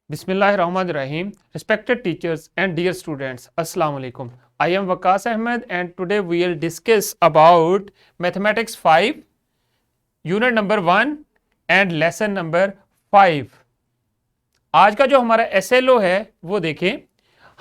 Bismillahirrahmanirrahim. Respected teachers and dear students, Assalamu alaikum. I am Waqas Ahmed and today we will discuss about Mathematics 5, Unit number 1 and Lesson number 5. आज का जो हमारा SLO है वो देखें,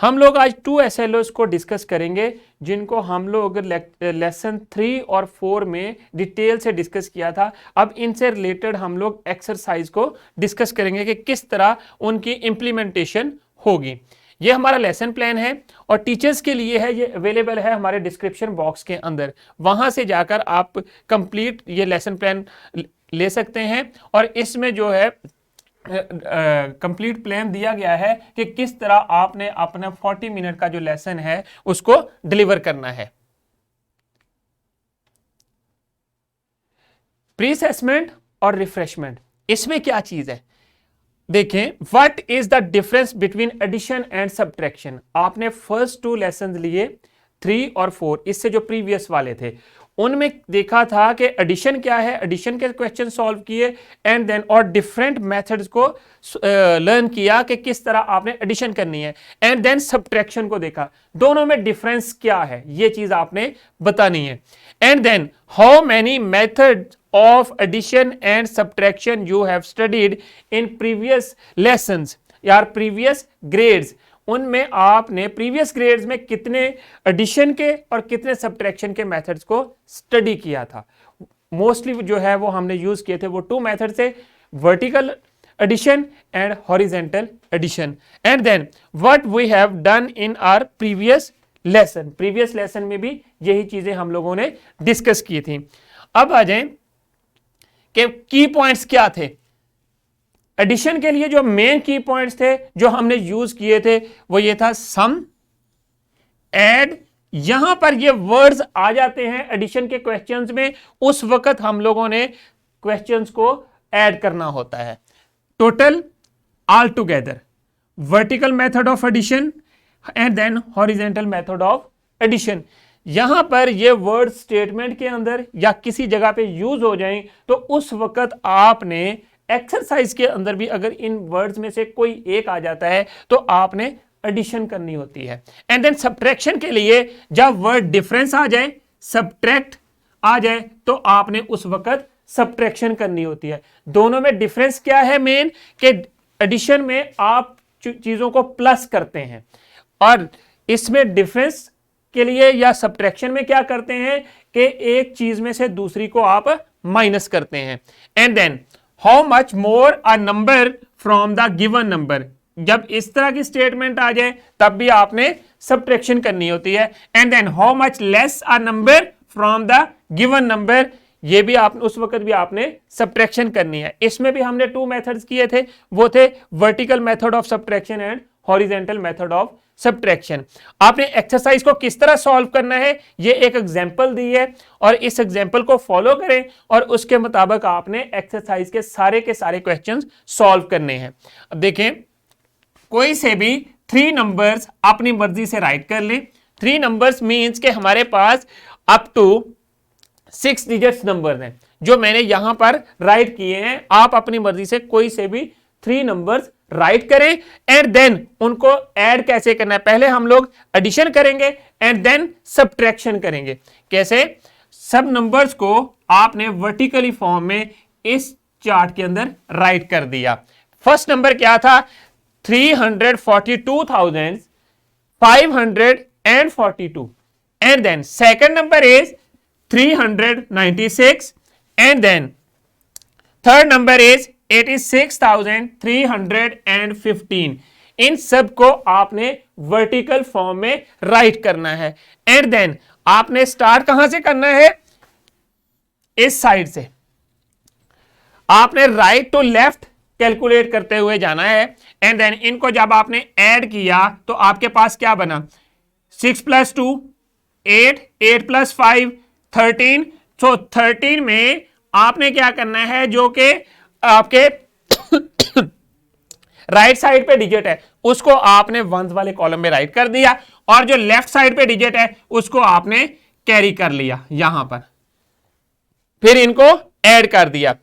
हम लोग आज 2 SLOs को डिस्कस करेंगे जिनको हम लोग लेसन 3 और 4 में डिटेल से डिस्कस किया था। अब इनसे रिलेटेड हम लोग एक्सरसाइज को डिस्कस करेंगे कि किस तरह उनकी इम्प्लीमेंटेशन होगी। ये हमारा लेसन प्लान है और टीचर्स के लिए है, ये अवेलेबल है हमारे डिस्क्रिप्शन बॉक्स के अंदर, वहां से जाकर आप कंप्लीट ये लेसन प्लान ले सकते हैं। और इसमें जो है कंप्लीट प्लान दिया गया है कि किस तरह आपने अपना 40 मिनट का जो लेसन है उसको डिलीवर करना है। प्री असेसमेंट और रिफ्रेशमेंट, इसमें क्या चीज है देखें। What is the difference between addition and subtraction. आपने फर्स्ट 2 लेसन लिए 3 और 4, इससे जो प्रीवियस वाले थे उनमें देखा था कि एडिशन क्या है, एडिशन के क्वेश्चन सॉल्व किए एंड देन और डिफरेंट मेथड्स को लर्न किया कि किस तरह आपने एडिशन करनी है। एंड देन सब्ट्रैक्शन को देखा, दोनों में डिफरेंस क्या है ये चीज आपने बतानी है। And then how many methods of addition and subtraction you have studied in previous lessons यार प्रीवियस ग्रेड्स, उनमें आपने प्रीवियस ग्रेड्स में कितने एडिशन के और कितने सब्ट्रैक्शन के मेथड्स को स्टडी किया था। मोस्टली जो है वो हमने यूज किए थे वो 2 मेथड से, vertical addition and horizontal addition. And then what we have done in our previous lesson, previous lesson में भी यही चीजें हम लोगों ने डिस्कस की थी। अब आ जाएं कि की पॉइंट्स क्या थे। एडिशन के लिए जो मेन की पॉइंट्स थे जो हमने यूज किए थे वो ये था सम, ऐड। यहां पर ये वर्ड्स आ जाते हैं एडिशन के क्वेश्चंस में, उस वक्त हम लोगों ने क्वेश्चंस को ऐड करना होता है। Total, all together, vertical method of addition and then horizontal method of addition. यहां पर ये वर्ड स्टेटमेंट के अंदर या किसी जगह पे यूज हो जाएं तो उस वक्त आपने एक्सरसाइज के अंदर भी अगर इन वर्ड्स में से कोई एक आ जाता है तो आपने एडिशन करनी होती है। एंड देन सब्ट्रैक्शन के लिए जब वर्ड डिफरेंस आ जाए, सब्ट्रैक्ट आ जाए, तो आपने उस वक्त सब्ट्रैक्शन करनी होती है। दोनों में डिफरेंस क्या है मेन कि एडिशन में आप चीजों को प्लस करते हैं और इसमें डिफरेंस के लिए या सब्ट्रैक्शन में क्या करते हैं कि एक चीज में से दूसरी को आप माइनस करते हैं। And then how much more a number from the given number, जब इस तरह की स्टेटमेंट आ जाए तब भी आपने सब्ट्रैक्शन करनी होती है। And then how much less a number from the given number, ये भी आप उस वक्त भी आपने सब्ट्रैक्शन करनी है। इसमें भी हमने 2 मेथड्स किए थे, वो थे vertical method of subtraction and horizontal method of subtraction. आपने एक्सरसाइज को किस तरह सॉल्व करना है ये एक एग्जांपल दी है और इस एग्जांपल को फॉलो करें और उसके मुताबिक आपने एक्सरसाइज के सारे क्वेश्चंस सॉल्व करने हैं। अब देखें, कोई से भी 3 नंबर्स अपनी मर्जी से राइट कर लें। 3 नंबर्स मींस के हमारे पास अप टू 6 डिजिट्स नंबर हैं जो मैंने यहां पर राइट किए हैं। आप अपनी मर्जी से कोई से भी 3 नंबर्स राइट करें एंड देन उनको ऐड कैसे करना है। पहले हम लोग एडिशन करेंगे एंड देन सब्ट्रैक्शन करेंगे। कैसे? सब नंबर्स को आपने वर्टिकली फॉर्म में इस चार्ट के अंदर राइट कर दिया। फर्स्ट नंबर क्या था? 342,542 and then second number is 396 and then third number is 86,315। इन सब को आपने वर्टिकल फॉर्म में राइट करना है एंड देन आपने स्टार्ट कहां से करना है? इस साइड से आपने राइट टू लेफ्ट कैलकुलेट करते हुए जाना है एंड देन इनको जब आपने ऐड किया तो आपके पास क्या बना? 6 + 2 8, 8 + 5 13। तो 13 में आपने क्या करना है, जो कि आपके राइट साइड पे डिजिट है उसको आपने वंस वाले कॉलम में राइट कर दिया और जो लेफ्ट साइड पे डिजिट है उसको आपने कैरी कर लिया यहां पर, फिर इनको ऐड कर दिया।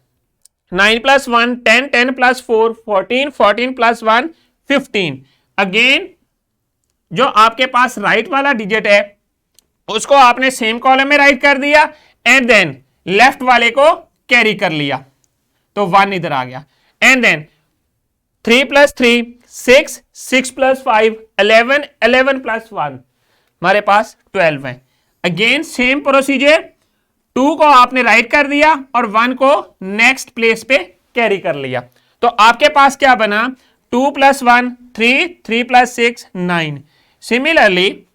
9 + 1 10, 10 + 4 14, 14 + 1 15। अगेन जो आपके पास राइट वाला डिजिट है उसको आपने सेम कॉलम में राइट कर दिया एंड देन लेफ्ट वाले को कैरी कर लिया तो 1 इधर आ गया एंड देन 3 + 3 6, 6 + 5 11, 11 + 1 हमारे पास 12 है। अगेन सेम प्रोसीजर, 2 को आपने राइट कर दिया और 1 को नेक्स्ट प्लेस पे कैरी कर लिया तो आपके पास क्या बना 2 + 1 3, 3 + 6 9। सिमिलरली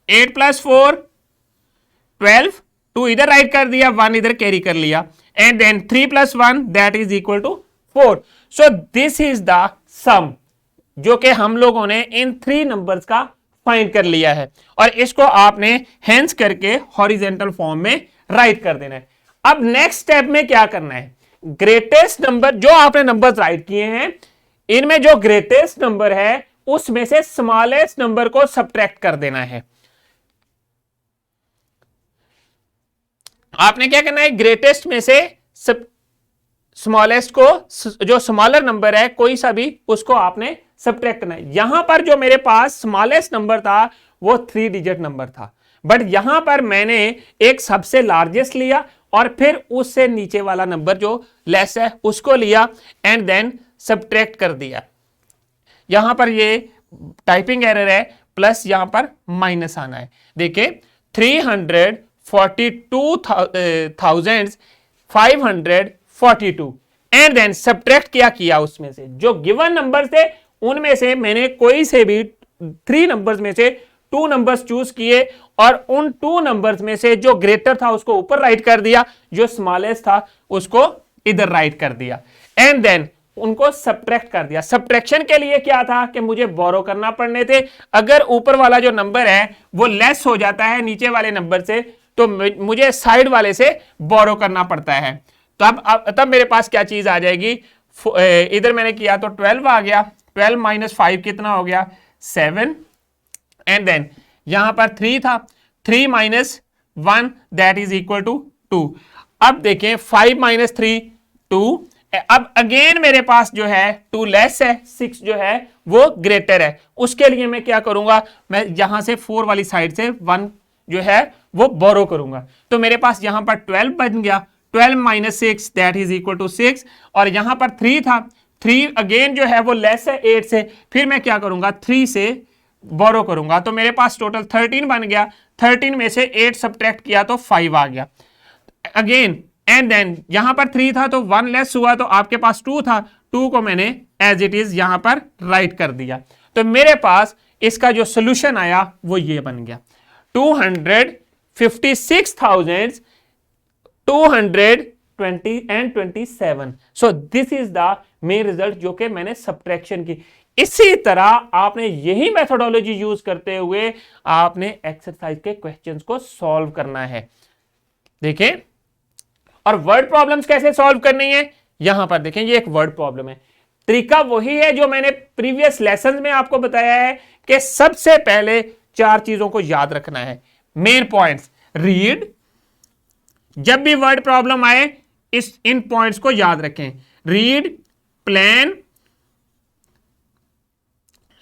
8 + 4 12, 2 इधर राइट कर दिया 1 इधर कैरी कर लिया and then 3 + 1 that is equal to 4। So this is the sum जो कि हम लोगों ने इन 3 नंबर्स का फाइंड कर लिया है और इसको आपने हेंस करके हॉरिजेंटल फॉर्म में राइट कर देना है। अब नेक्स्ट स्टेप में क्या करना है, ग्रेटेस्ट नंबर जो आपने नंबर्स राइट किए हैं इनमें जो ग्रेटेस्ट नंबर है उसमें से स्मॉलेस्ट नंबर को सब्ट्रैक्ट कर देना है। आपने क्या करना है, ग्रेटेस्ट में से स्मॉलेस्ट को, जो स्मॉलर नंबर है कोई सा भी, उसको आपने सब्ट्रैक्ट करना है। यहां पर जो मेरे पास स्मॉलेस्ट नंबर था वो 3 डिजिट नंबर था, बट यहां पर मैंने एक सबसे लार्जेस्ट लिया और फिर उससे नीचे वाला नंबर जो लेस है उसको लिया एंड देन सब्ट्रैक्ट कर दिया। यहां पर ये टाइपिंग एरर है, प्लस यहां पर माइनस आना है। देखिए 342,542 एंड देन सब्ट्रैक्ट क्या किया, उसमें से जो गिवन नंबर थे उनमें से मैंने कोई से भी 3 नंबर्स में से 2 नंबर्स चूज किए और उन 2 नंबर्स में से जो ग्रेटर था उसको ऊपर राइट कर दिया, जो स्मॉलेस्ट था उसको इधर राइट कर दिया एंड देन उनको सब्ट्रैक्ट कर दिया। सब्ट्रैक्शन के लिए क्या था कि मुझे बोरो करना पड़ने थे। अगर ऊपर वाला जो नंबर है वो लेस हो जाता है नीचे वाले नंबर से तो मुझे साइड वाले से बोरो करना पड़ता है। तो अब तब मेरे पास क्या चीज आ जाएगी, इधर मैंने किया तो 12 आ गया, 12 - 5 कितना हो गया 7 एंड देन यहां पर 3 था, 3 - 1 दैट इज इक्वल टू 2। अब देखें 5 - 3 2। अब अगेन मेरे पास जो है 2 लेस है, 6 जो है वो ग्रेटर है। उसके लिए मैं क्या करूंगा, मैं यहां से 4 वाली साइड से 1 जो है वो बोरो करूंगा तो मेरे पास यहां पर 12 बन गया। 12 - 6 दैट इज इक्वल टू 6 और यहां पर 3 था, 3 अगेन जो है वो लेस है 8 से, फिर मैं क्या करूंगा 3 से बोरो करूंगा तो मेरे पास टोटल 13 बन गया। 13 में से 8 सब्ट्रैक्ट किया तो 5 आ गया अगेन एंड देन यहां पर 3 था तो 1 लेस हुआ तो आपके पास 2 था, 2 को मैंने एज इट इज यहां पर राइट कर दिया तो मेरे पास इसका जो सोल्यूशन आया वो ये बन गया 256,227। सो this is the main result जो कि मैंने सब्ट्रैक्शन की। इसी तरह आपने यही मेथोडोलॉजी यूज करते हुए आपने एक्सरसाइज के क्वेश्चंस को सॉल्व करना है। देखें, और वर्ड प्रॉब्लम्स कैसे सॉल्व करनी है, यहां पर देखें ये एक वर्ड प्रॉब्लम है। तरीका वही है जो मैंने प्रीवियस लेसन में आपको बताया है कि सबसे पहले 4 चीजों को याद रखना है। मेन पॉइंट्स, रीड, जब भी वर्ड प्रॉब्लम आए इन पॉइंट्स को याद रखें। Read, plan,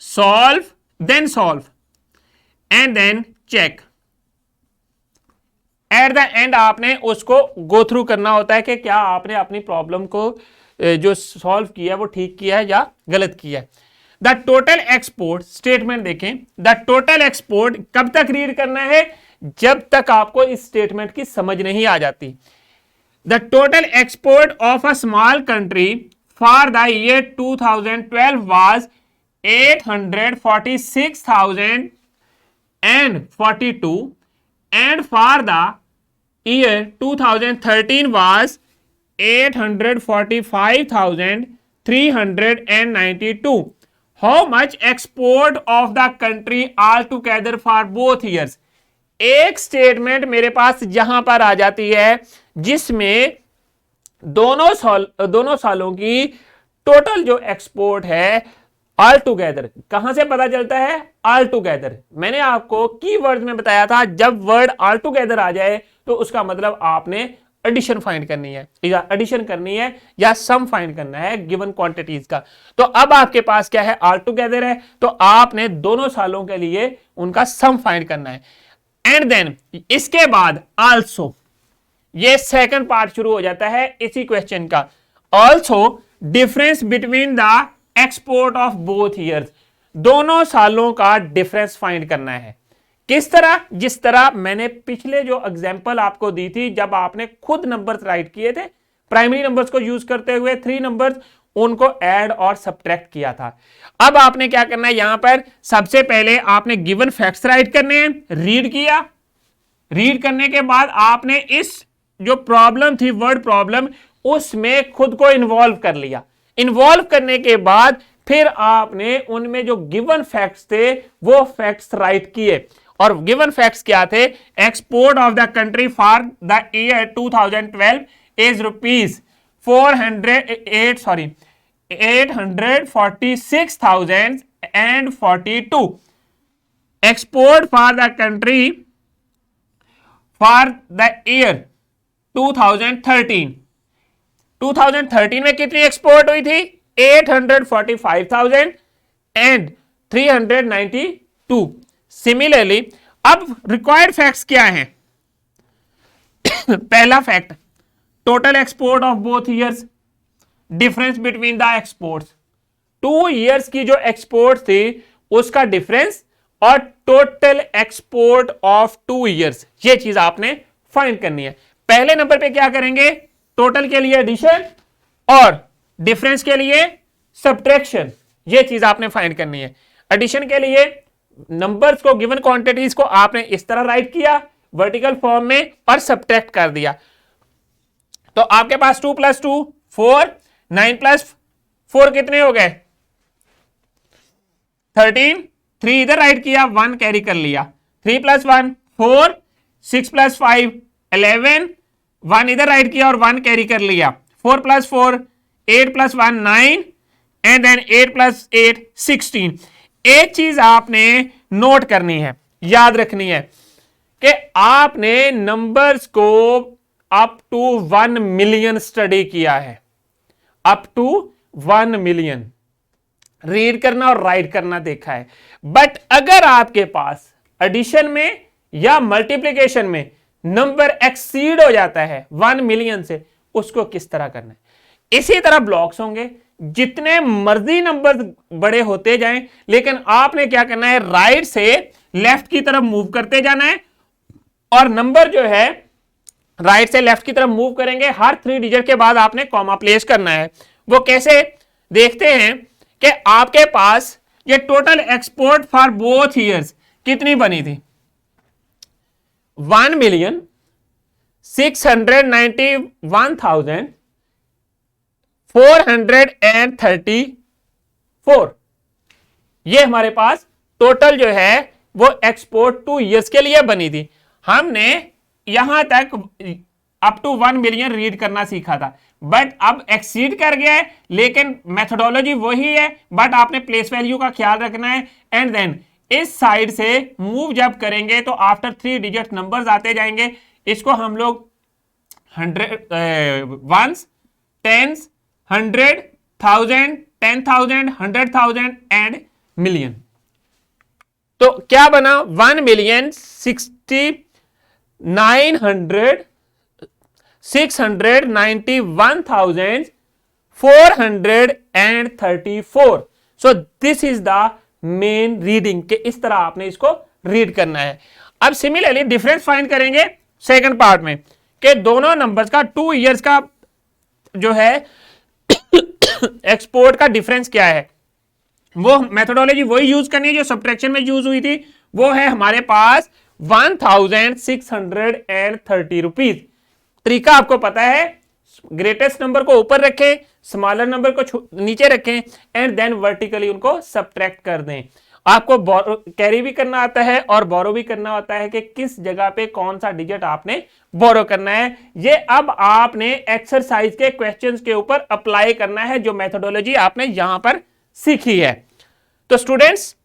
solve, then solve and then check. At the end आपने उसको गो थ्रू करना होता है कि क्या आपने अपनी प्रॉब्लम को जो सॉल्व किया है वो ठीक किया है या गलत किया है। द टोटल एक्सपोर्ट स्टेटमेंट देखें, द टोटल एक्सपोर्ट कब तक रीड करना है, जब तक आपको इस स्टेटमेंट की समझ नहीं आ जाती। The total export of a small country for the year 2012 was 846,042 and for the year 2013 was 845,392. How much export of the country altogether for both years? एक स्टेटमेंट मेरे पास यहां पर आ जाती है जिसमें दोनों सालों की टोटल जो एक्सपोर्ट है ऑल टुगेदर, कहां से पता चलता है, ऑल टुगेदर। मैंने आपको कीवर्ड में बताया था जब वर्ड ऑल टुगेदर आ जाए तो उसका मतलब आपने एडिशन फाइंड करनी है, या एडिशन करनी है या सम फाइंड करना है गिवन क्वांटिटीज का। तो अब आपके पास क्या है, ऑल टुगेदर है, तो आपने दोनों सालों के लिए उनका सम फाइंड करना है। एंड देन इसके बाद आल्सो, ये सेकंड पार्ट शुरू हो जाता है इसी क्वेश्चन का। Also difference between the export of both years, दोनों सालों का डिफरेंस फाइंड करना है। किस तरह? जिस तरह मैंने पिछले जो एग्जांपल आपको दी थी, जब आपने खुद नंबर्स राइट किए थे, प्राइमरी नंबर्स को यूज करते हुए 3 नंबर्स, उनको ऐड और सब्ट्रैक्ट किया था। अब आपने क्या करना है, यहां पर सबसे पहले आपने गिवन फैक्ट्स राइट करने हैं, रीड किया, रीड करने के बाद आपने इस जो प्रॉब्लम थी, वर्ड प्रॉब्लम, उसमें खुद को इन्वॉल्व कर लिया। इन्वॉल्व करने के बाद फिर आपने उनमें जो गिवन फैक्ट्स थे वो फैक्ट्स राइट किए। और गिवन फैक्ट्स क्या थे? Export of the country for the year 2012 is rupees 846,042। Export for the country for the year 2013 में कितनी एक्सपोर्ट हुई थी? 845,392। सिमिलरली अब रिक्वायर्ड फैक्ट्स क्या हैं? पहला fact, total export of both years, difference between the exports, 2 years की जो एक्सपोर्ट थी उसका डिफरेंस, और टोटल एक्सपोर्ट ऑफ 2 ईयर्स, ये चीज आपने फाइंड करनी है। पहले नंबर पे क्या करेंगे? टोटल के लिए एडिशन और डिफरेंस के लिए सब्ट्रैक्शन, ये चीज आपने फाइंड करनी है। एडिशन के लिए नंबर्स को, गिवन क्वांटिटीज को आपने इस तरह राइट किया वर्टिकल फॉर्म में और सब्ट्रैक्ट कर दिया। तो आपके पास 2 + 2 4, 9 + 4 कितने हो गए? 13, 3 इधर राइट किया, 1 कैरी कर लिया, 3 + 1 4, 6 + 5 11, 1 इधर राइट किया और 1 कैरी कर लिया, 4 + 4 8 + 1 9, एंड देन 8 + 8 16। एक चीज आपने नोट करनी है, याद रखनी है कि आपने नंबर्स को अप टू 1 मिलियन स्टडी किया है, अप टू 1 मिलियन रीड करना और राइट करना देखा है। बट अगर आपके पास एडिशन में या मल्टीप्लिकेशन में नंबर एक्सीड हो जाता है 1 मिलियन से, उसको किस तरह करना है? इसी तरह ब्लॉक्स होंगे, जितने मर्जी नंबर बड़े होते जाएं, लेकिन आपने क्या करना है, राइट से लेफ्ट की तरफ मूव करते जाना है, और नंबर जो है राइट से लेफ्ट की तरफ मूव करेंगे, हर 3 डिजिट के बाद आपने कॉमा प्लेस करना है। वो कैसे? देखते हैं कि आपके पास ये total export for both years कितनी बनी थी? 1,691,434, ये हमारे पास टोटल जो है वो एक्सपोर्ट 2 ईयर्स के लिए बनी थी। हमने यहां तक अप टू 1 मिलियन रीड करना सीखा था, बट अब एक्सीड कर गया है, लेकिन मेथोडोलॉजी वही है, बट आपने प्लेस वैल्यू का ख्याल रखना है। एंड देन इस साइड से मूव जब करेंगे तो आफ्टर 3 डिजिट नंबर्स आते जाएंगे। इसको हम लोग 100 वंस, टेंस, 100, 1000, 10,000, 100,000 एंड मिलियन। तो क्या बना? 1,691,434। सो this is the main reading, के इस तरह आपने इसको रीड करना है। अब सिमिलरली डिफरेंस फाइंड करेंगे सेकंड पार्ट में, कि दोनों नंबर्स का 2 इयर्स का जो है एक्सपोर्ट का डिफरेंस क्या है। वो मेथोडोलॉजी वही यूज करनी है जो सब्ट्रैक्शन में यूज हुई थी, वो है हमारे पास 1,630 रुपीज। तरीका आपको पता है, ग्रेटेस्ट नंबर को ऊपर रखें, स्मॉलर नंबर को नीचे रखें, एंड देन वर्टिकली उनको सब्ट्रैक्ट कर दें। आपको कैरी भी करना आता है और बोरो भी करना होता है कि किस जगह पे कौन सा डिजिट आपने बोरो करना है। ये अब आपने एक्सरसाइज के क्वेश्चंस के ऊपर अप्लाई करना है, जो मेथोडोलॉजी आपने यहां पर सीखी है। तो स्टूडेंट्स,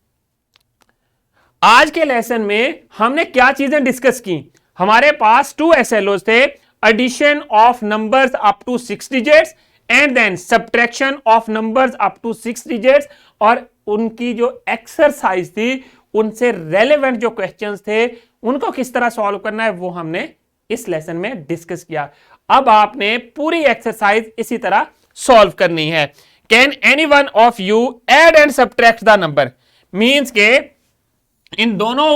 आज के लेसन में हमने क्या चीजें डिस्कस की? हमारे पास 2 SLOs थे, addition of numbers up to 6 digits and then subtraction of numbers up to 6 digits, और उनकी जो एक्सरसाइज थी उनसे रेलेवेंट जो क्वेश्चंस थे उनको किस तरह सॉल्व करना है वो हमने इस लेसन में डिस्कस किया। अब आपने पूरी एक्सरसाइज इसी तरह सॉल्व करनी है। Can any one of you add and subtract the number, means के इन दोनों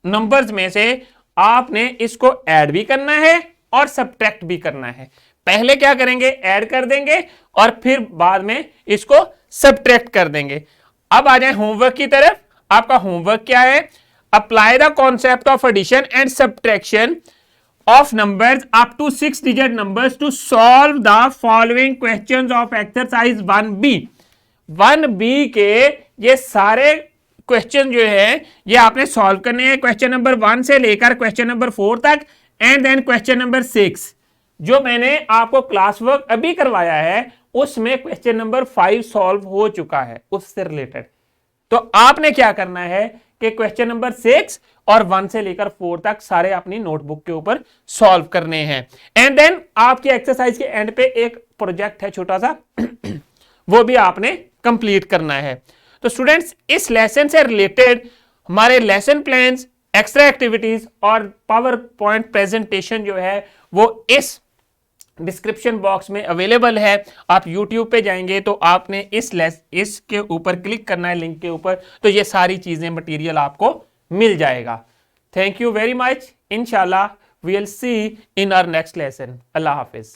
नंबर्स में से आपने इसको ऐड भी करना है और सब्ट्रैक्ट भी करना है। पहले क्या करेंगे, ऐड कर देंगे और फिर बाद में इसको सब्ट्रैक्ट कर देंगे। अब आ जाए होमवर्क की तरफ। आपका होमवर्क क्या है, apply the concept of addition and subtraction of numbers up to 6 digit numbers to solve the following questions of exercise 1B। 1B के ये सारे क्वेश्चन जो है ये आपने सॉल्व करने हैं, क्वेश्चन नंबर 1 से लेकर क्वेश्चन नंबर 4 तक एंड देन क्वेश्चन नंबर 6। जो मैंने आपको क्लास वर्क अभी करवाया है उसमें क्वेश्चन नंबर 5 सॉल्व हो चुका है उससे रिलेटेड। तो आपने क्या करना है कि क्वेश्चन नंबर 6 और 1 से लेकर 4 तक सारे अपनी नोटबुक के ऊपर सॉल्व करने हैं। एंड देन आपकी एक्सरसाइज के एंड पे एक प्रोजेक्ट है छोटा सा वो भी आपने कंप्लीट करना है। तो स्टूडेंट्स इस लेसन से रिलेटेड हमारे लेसन प्लान्स, एक्स्ट्रा एक्टिविटीज और पावर पॉइंट प्रेजेंटेशन जो है वो इस डिस्क्रिप्शन बॉक्स में अवेलेबल है। आप YouTube पे जाएंगे तो आपने इसके ऊपर क्लिक करना है लिंक के ऊपर, तो ये सारी चीजें मटेरियल आपको मिल जाएगा। Thank you very much. इंशाल्लाह we will see in our next lesson. Allah Hafiz.